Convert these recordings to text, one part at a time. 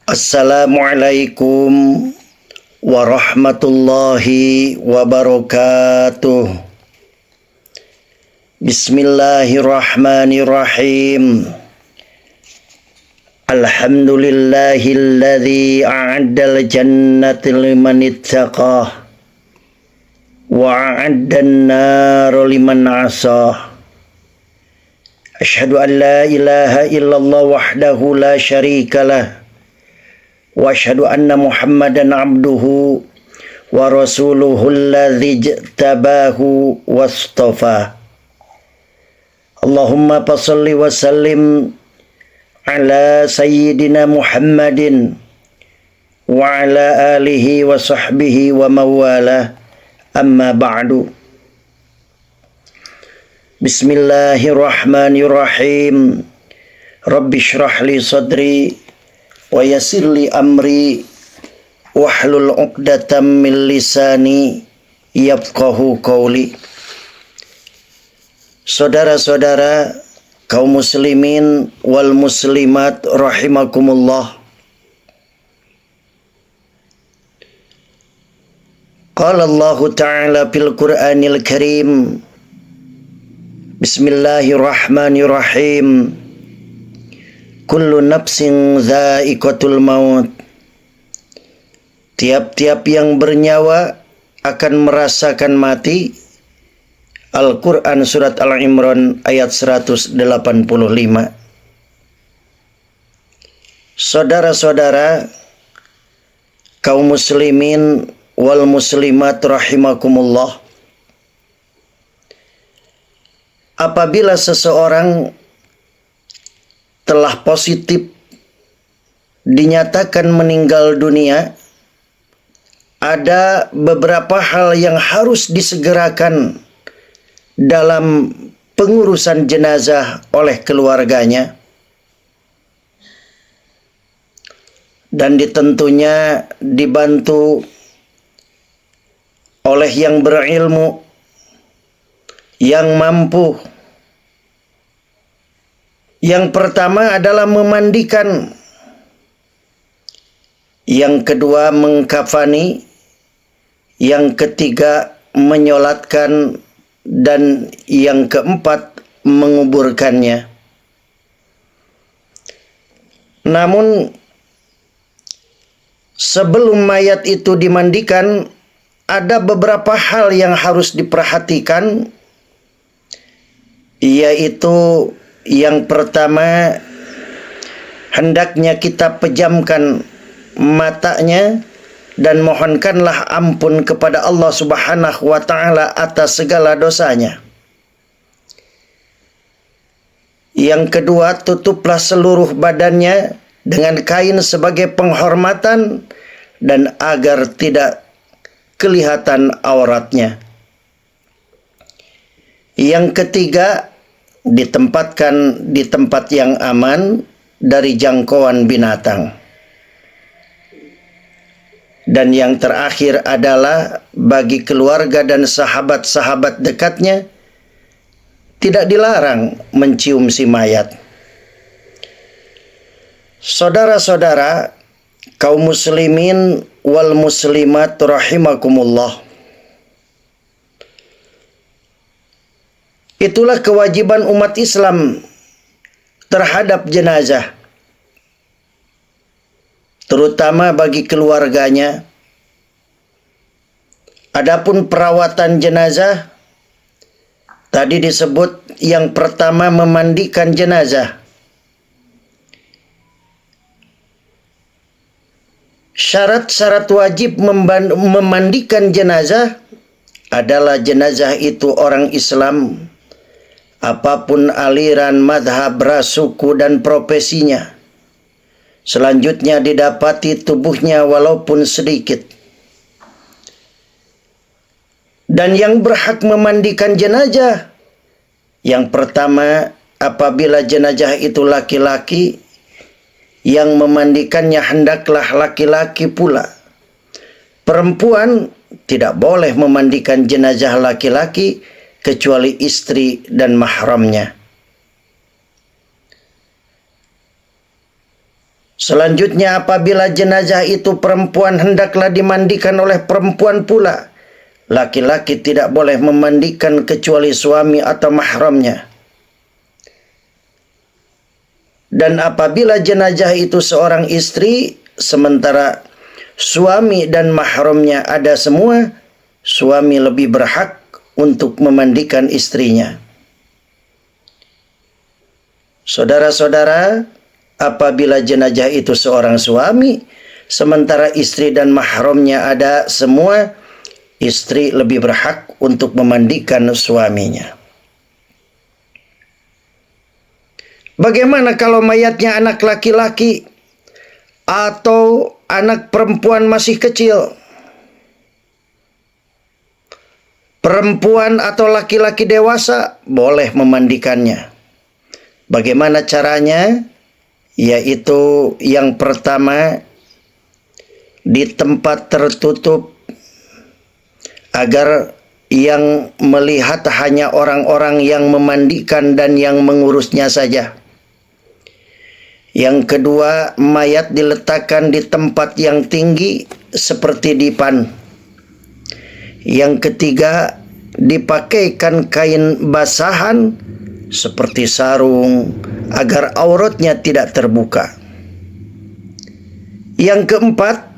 Assalamualaikum warahmatullahi wabarakatuh. Bismillahirrahmanirrahim. Alhamdulillahilladzi a'addal jannata liman ittaqah wa a'addan nara liman 'asah. Asyhadu an la ilaha illallah wahdahu la syarikalah wa asyhadu anna Muhammadan abduhu wa rasuluhu alladzi ijtabahu wastafa. Allahumma passalli wa sallim ala sayyidina Muhammadin wa ala alihi wa sahbihi wa mawala, amma ba'du. Bismillahirrahmanirrahim. Rabbi shrah li sadri wa yassir li amri wahlul 'uqdatam min lisani yafqahu qawli. Saudara-saudara kaum muslimin wal muslimat rahimakumullah. Qala Allah Ta'ala fil Qur'anil Karim. Bismillahirrahmanirrahim. Kullu nafsin dha'iqatul maut. Tiap-tiap yang bernyawa akan merasakan mati. Al-Quran surat Al-Imran ayat 185. Saudara-saudara kaum muslimin wal muslimat rahimakumullah. Apabila seseorang telah positif dinyatakan meninggal dunia, ada beberapa hal yang harus disegerakan dalam pengurusan jenazah oleh keluarganya, dan tentunya dibantu oleh yang berilmu, yang mampu. Yang pertama adalah memandikan, yang kedua mengkafani, yang ketiga menyolatkan, dan yang keempat menguburkannya. Namun sebelum mayat itu dimandikan, ada beberapa hal yang harus diperhatikan, yaitu yang pertama, hendaknya kita pejamkan matanya dan mohonkanlah ampun kepada Allah Subhanahu wa Ta'ala atas segala dosanya. Yang kedua, tutuplah seluruh badannya dengan kain sebagai penghormatan dan agar tidak kelihatan auratnya. Yang ketiga, ditempatkan di tempat yang aman dari jangkauan binatang. Dan yang terakhir adalah bagi keluarga dan sahabat-sahabat dekatnya tidak dilarang mencium si mayat. Saudara-saudara kaum muslimin wal muslimat rahimakumullah. Itulah kewajiban umat Islam terhadap jenazah, terutama bagi keluarganya. Adapun perawatan jenazah, tadi disebut yang pertama memandikan jenazah. Syarat-syarat wajib memandikan jenazah adalah jenazah itu orang Islam, apapun aliran, madhab, ras, suku, dan profesinya. Selanjutnya didapati tubuhnya walaupun sedikit. Dan yang berhak memandikan jenazah, yang pertama, apabila jenazah itu laki-laki, yang memandikannya hendaklah laki-laki pula. Perempuan tidak boleh memandikan jenazah laki-laki kecuali istri dan mahramnya. Selanjutnya, apabila jenazah itu perempuan, hendaklah dimandikan oleh perempuan pula. Laki-laki tidak boleh memandikan kecuali suami atau mahramnya. Dan apabila jenazah itu seorang istri, sementara suami dan mahramnya ada semua, suami lebih berhak untuk memandikan istrinya. Saudara-saudara, apabila jenazah itu seorang suami, sementara istri dan mahramnya ada semua, istri lebih berhak untuk memandikan suaminya. Bagaimana kalau mayatnya anak laki-laki atau anak perempuan masih kecil? Perempuan atau laki-laki dewasa boleh memandikannya. Bagaimana caranya? Yaitu yang pertama, di tempat tertutup agar yang melihat hanya orang-orang yang memandikan dan yang mengurusnya saja. Yang kedua, mayat diletakkan di tempat yang tinggi seperti dipan. Yang ketiga, dipakaikan kain basahan seperti sarung agar auratnya tidak terbuka. Yang keempat,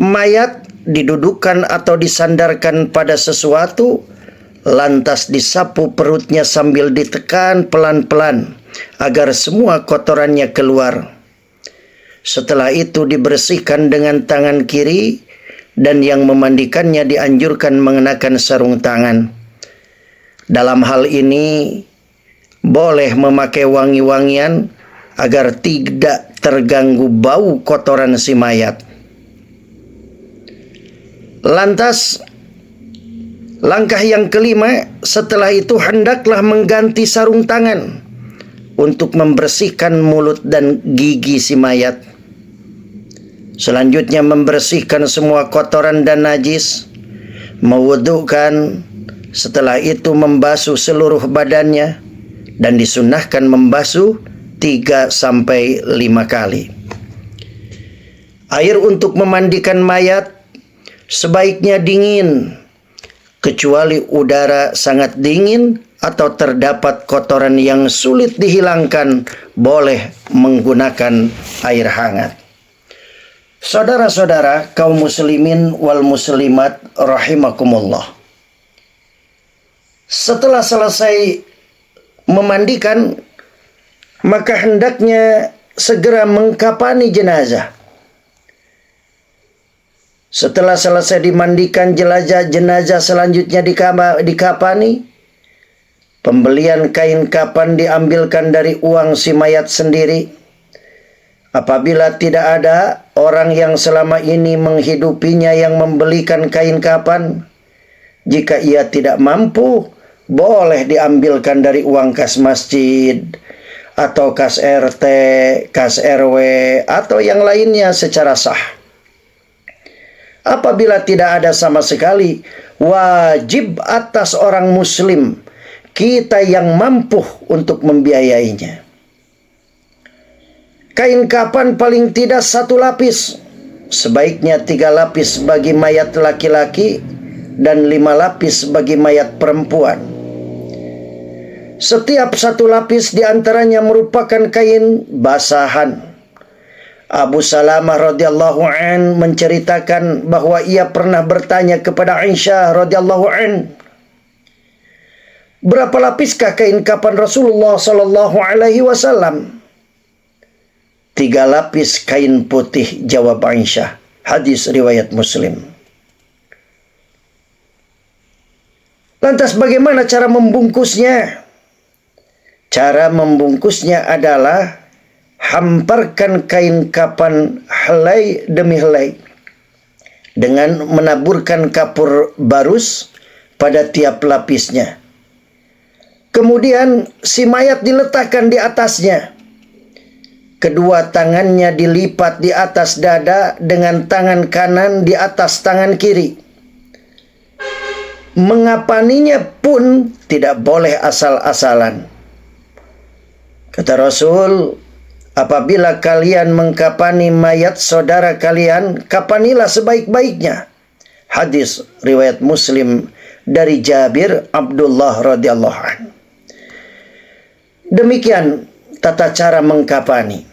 mayat didudukkan atau disandarkan pada sesuatu, lantas disapu perutnya sambil ditekan pelan-pelan agar semua kotorannya keluar. Setelah itu dibersihkan dengan tangan kiri, dan yang memandikannya dianjurkan mengenakan sarung tangan. Dalam hal ini boleh memakai wangi-wangian agar tidak terganggu bau kotoran si mayat. Lantas langkah yang kelima, setelah itu hendaklah mengganti sarung tangan untuk membersihkan mulut dan gigi si mayat. Selanjutnya membersihkan semua kotoran dan najis, mewudukan, setelah itu membasuh seluruh badannya, dan disunnahkan membasuh 3-5 kali. Air untuk memandikan mayat sebaiknya dingin, kecuali udara sangat dingin atau terdapat kotoran yang sulit dihilangkan, boleh menggunakan air hangat. Saudara-saudara kaum muslimin wal muslimat rahimakumullah. Setelah selesai memandikan, maka hendaknya segera mengkafani jenazah. Setelah selesai dimandikan, jenazah selanjutnya dikafani. Pembelian kain kafan diambilkan dari uang si mayat sendiri. Apabila tidak ada orang yang selama ini menghidupinya yang membelikan kain kafan, jika ia tidak mampu, boleh diambilkan dari uang kas masjid atau kas RT, kas RW, atau yang lainnya secara sah. Apabila tidak ada sama sekali, wajib atas orang muslim, kita yang mampu untuk membiayainya. Kain kafan paling tidak 1 lapis, sebaiknya 3 lapis bagi mayat laki-laki dan 5 lapis bagi mayat perempuan. Setiap 1 lapis diantaranya merupakan kain basahan. Abu Salamah radhiyallahu an menceritakan bahwa ia pernah bertanya kepada Aisyah radhiyallahu an, berapa lapiskah kain kafan Rasulullah sallallahu alaihi wasallam? 3 lapis kain putih, jawab Aisyah. Hadis riwayat Muslim. Lantas bagaimana cara membungkusnya? Cara membungkusnya adalah hamparkan kain kafan helai demi helai dengan menaburkan kapur barus pada tiap lapisnya. Kemudian si mayat diletakkan di atasnya. Kedua tangannya dilipat di atas dada dengan tangan kanan di atas tangan kiri. Mengapaninya pun tidak boleh asal-asalan. Kata Rasul, apabila kalian mengkapani mayat saudara kalian, kapanilah sebaik-baiknya. Hadis riwayat Muslim dari Jabir Abdullah radhiyallahu anhu. Demikian tata cara mengkapani.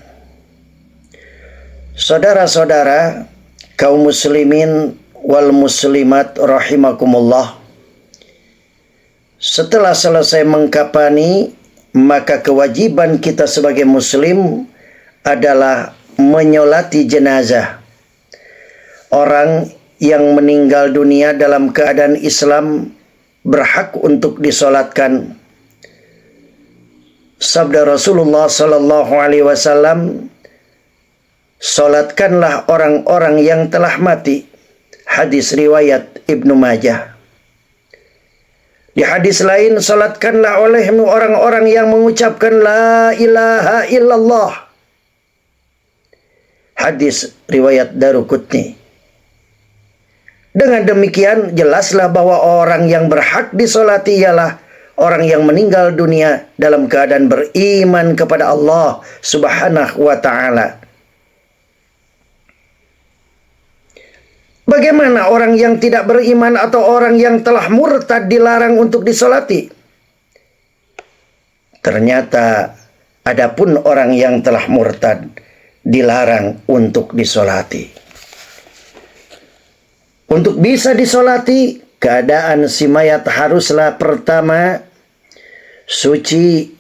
Saudara-saudara kaum muslimin wal muslimat rahimakumullah, setelah selesai mengkapani, maka kewajiban kita sebagai muslim adalah menyolati jenazah. Orang yang meninggal dunia dalam keadaan Islam berhak untuk disolatkan. Sabda Rasulullah sallallahu alaihi wasallam, solatkanlah orang-orang yang telah mati. Hadis riwayat Ibnu Majah. Di hadis lain, solatkanlah olehmu orang-orang yang mengucapkan la ilaha illallah. Hadis riwayat Daruqutni. Dengan demikian jelaslah bahwa orang yang berhak disolati ialah orang yang meninggal dunia dalam keadaan beriman kepada Allah Subhanahu wa ta'ala. Bagaimana orang yang tidak beriman atau orang yang telah murtad dilarang untuk disolati? Ternyata adapun orang yang telah murtad dilarang untuk disolati. Untuk bisa disolati, keadaan si mayat haruslah pertama suci,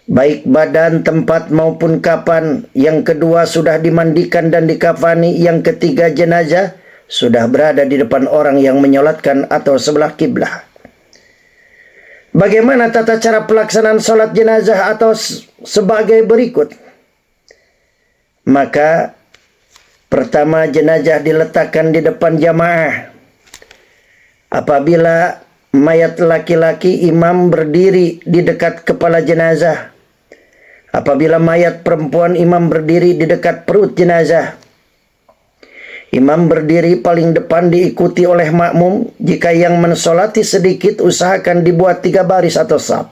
baik badan, tempat maupun kapan. Yang kedua sudah dimandikan dan dikafani. Yang ketiga jenazah sudah berada di depan orang yang menyolatkan atau sebelah kiblah. Bagaimana tata cara pelaksanaan sholat jenazah atau sebagai berikut? Maka pertama, jenazah diletakkan di depan jamaah. Apabila mayat laki-laki, imam berdiri di dekat kepala jenazah. Apabila mayat perempuan, imam berdiri di dekat perut jenazah. Imam berdiri paling depan diikuti oleh makmum. Jika yang mensolati sedikit, usahakan dibuat 3 baris atau saf.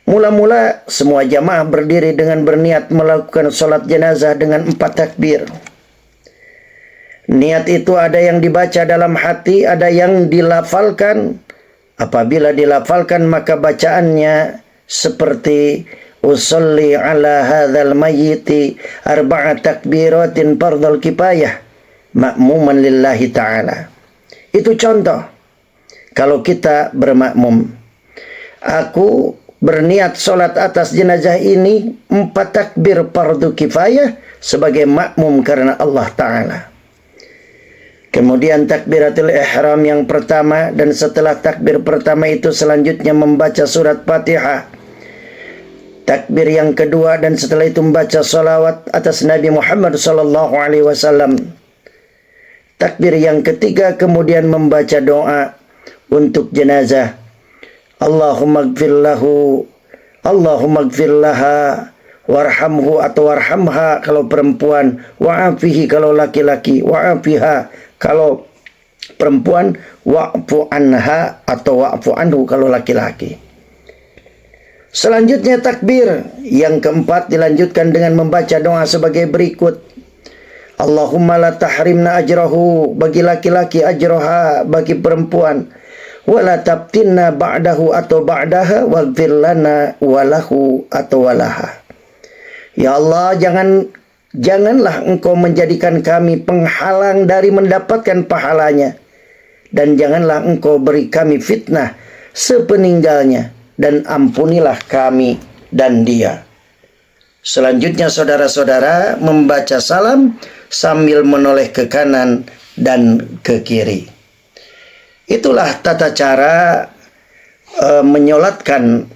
Mula-mula semua jamaah berdiri dengan berniat melakukan sholat jenazah dengan 4 takbir. Niat itu ada yang dibaca dalam hati, ada yang dilafalkan. Apabila dilafalkan, maka bacaannya seperti usolli ala hadzal mayyiti 4 takbiratin fardhul kifayah ma'muman lillahi ta'ala. Itu contoh. Kalau kita bermakmum, aku berniat sholat atas jenazah ini 4 takbir fardhu kifayah sebagai makmum karena Allah Ta'ala. Kemudian takbiratul ihram yang pertama, dan setelah takbir pertama itu selanjutnya membaca surat Fatihah. Takbir yang kedua, dan setelah itu membaca salawat atas Nabi Muhammad sallallahu alaihi wasallam. Takbir yang ketiga kemudian membaca doa untuk jenazah. Allahumma gfir lahu, Allahumma gfir laha, warhamhu atau warhamha kalau perempuan, wa'afihi kalau laki-laki, wa'afiha kalau perempuan, wa'fu anha atau wa'fu anhu kalau laki-laki. Selanjutnya takbir yang keempat dilanjutkan dengan membaca doa sebagai berikut. Allahumma la tahrimna ajrahu, bagi laki-laki, ajraha bagi perempuan, wala tabtinna ba'dahu atau ba'daha, waghfir lana walahu atau walaha. Ya Allah, janganlah engkau menjadikan kami penghalang dari mendapatkan pahalanya, dan janganlah engkau beri kami fitnah sepeninggalnya, dan ampunilah kami dan dia. Selanjutnya saudara-saudara membaca salam sambil menoleh ke kanan dan ke kiri. Itulah tata cara menyolatkan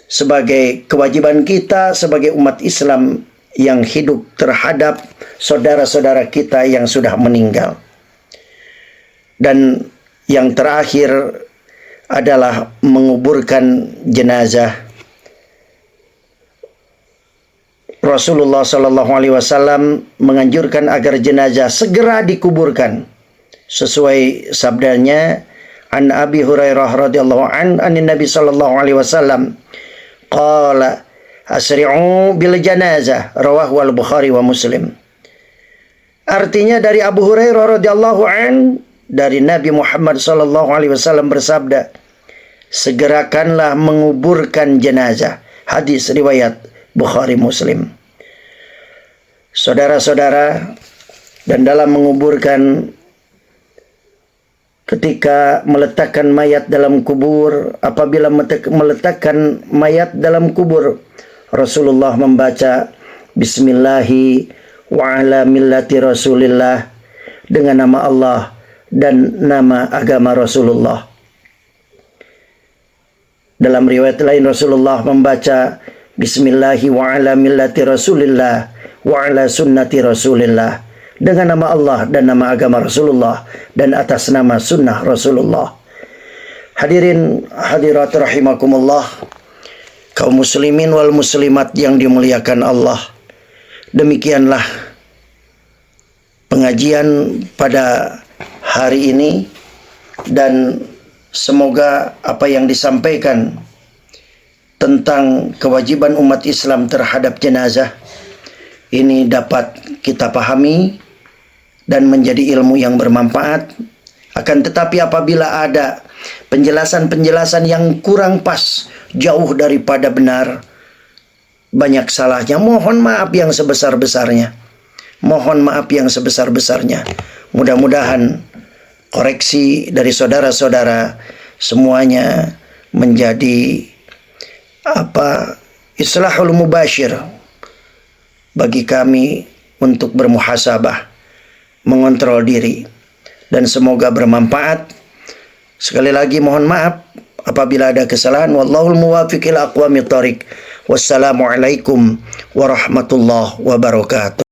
sebagai kewajiban kita sebagai umat Islam yang hidup terhadap saudara-saudara kita yang sudah meninggal. Dan yang terakhir adalah menguburkan jenazah. Rasulullah sallallahu alaihi wasallam menganjurkan agar jenazah segera dikuburkan. Sesuai sabdanya, an Abi Hurairah radhiyallahu an, anin Nabi sallallahu alaihi wasallam qala asri'u bil janazah, rawahu al-Bukhari wa Muslim. Artinya dari Abu Hurairah radhiyallahu an, dari Nabi Muhammad sallallahu alaihi wasallam bersabda, segerakanlah menguburkan jenazah. Hadis riwayat Bukhari Muslim. Saudara-saudara, dan dalam menguburkan, ketika meletakkan mayat dalam kubur, apabila meletakkan mayat dalam kubur, Rasulullah membaca Bismillahi wa ala millati Rasulillah, dengan nama Allah dan nama agama Rasulullah. Dalam riwayat lain Rasulullah membaca Bismillahi wa ala millati Rasulillah wa ala sunnati Rasulillah, dengan nama Allah dan nama agama Rasulullah dan atas nama sunnah Rasulullah. Hadirin hadirat rahimakumullah, kaum muslimin wal muslimat yang dimuliakan Allah. Demikianlah pengajian pada hari ini, dan semoga apa yang disampaikan tentang kewajiban umat Islam terhadap jenazah ini dapat kita pahami dan menjadi ilmu yang bermanfaat. Akan tetapi apabila ada penjelasan-penjelasan yang kurang pas, jauh daripada benar, banyak salahnya, mohon maaf yang sebesar-besarnya. Mohon maaf yang sebesar-besarnya. Mudah-mudahan koreksi dari saudara-saudara semuanya menjadi islahul mubashir bagi kami untuk bermuhasabah, mengontrol diri, dan semoga bermanfaat. Sekali lagi mohon maaf apabila ada kesalahan. Wallahul muwaffiq ila aqwamit thoriq. Wassalamualaikum warahmatullahi wabarakatuh.